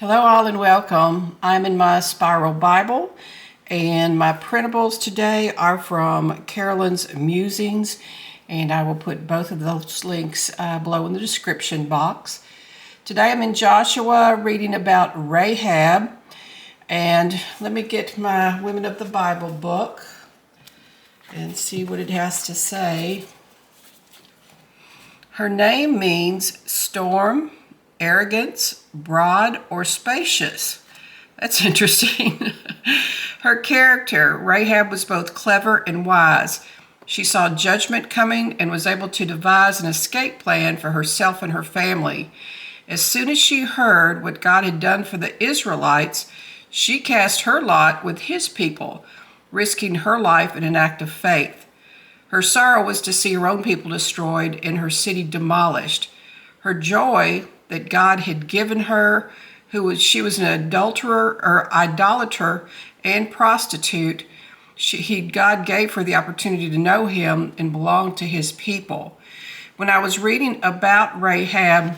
Hello all and welcome. I'm in my Spiral Bible and my printables today are from CAROLYNS Musings, and I will put both of those links below in the description box. Today I'm in Joshua reading about Rahab, and let me get my Women of the Bible book and see what it has to say. Her name means storm, arrogance, broad, or spacious. That's interesting. Her character, Rahab, was both clever and wise. She saw judgment coming and was able to devise an escape plan for herself and her family. As soon as she heard what God had done for the Israelites, she cast her lot with his people, risking her life in an act of faith. Her sorrow was to see her own people destroyed and her city demolished. Her joy that God had given her, she was an adulterer or idolater and prostitute. God gave her the opportunity to know him and belong to his people. When I was reading about Rahab,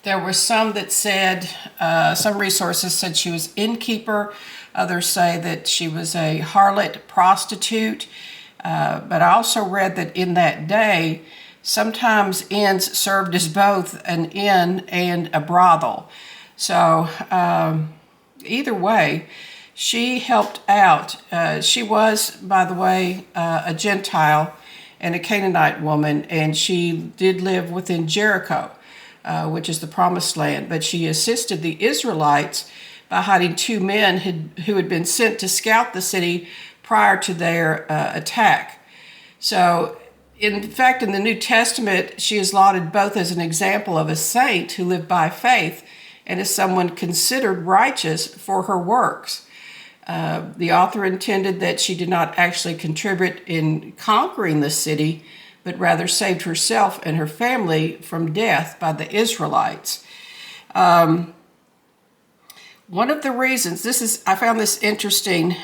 there were some that said, some resources said she was innkeeper. Others say that she was a harlot prostitute. But I also read that in that day, sometimes inns served as both an inn and a brothel. So either way, she helped out. She was, by the way, a Gentile and a Canaanite woman, and she did live within Jericho, which is the promised land. But she assisted the Israelites by hiding two men who had been sent to scout the city prior to their attack. So, in fact, in the New Testament, she is lauded both as an example of a saint who lived by faith and as someone considered righteous for her works. The author intended that she did not actually contribute in conquering the city, but rather saved herself and her family from death by the Israelites. One of the reasons, I found this interesting,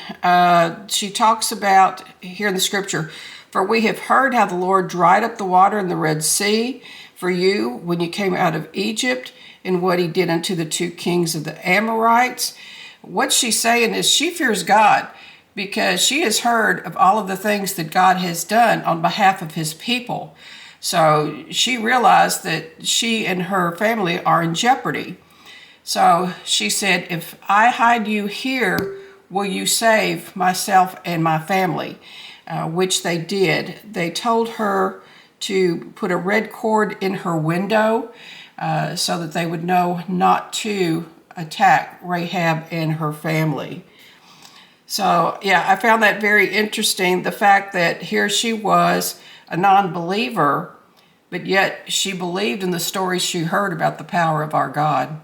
she talks about here in the scripture, for we have heard how the Lord dried up the water in the Red Sea for you when you came out of Egypt, and what he did unto the two kings of the Amorites. What she's saying is she fears God because she has heard of all of the things that God has done on behalf of his people. So she realized that she and her family are in jeopardy. So she said, if I hide you here, will you save myself and my family? Which they did. They told her to put a red cord in her window so that they would know not to attack Rahab and her family. So, yeah, I found that very interesting, the fact that here she was, a non-believer, but yet she believed in the stories she heard about the power of our God.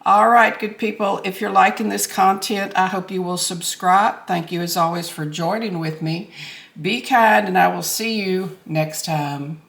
All right, good people, if you're liking this content, I hope you will subscribe. Thank you as always for joining with me. Be kind, and I will see you next time.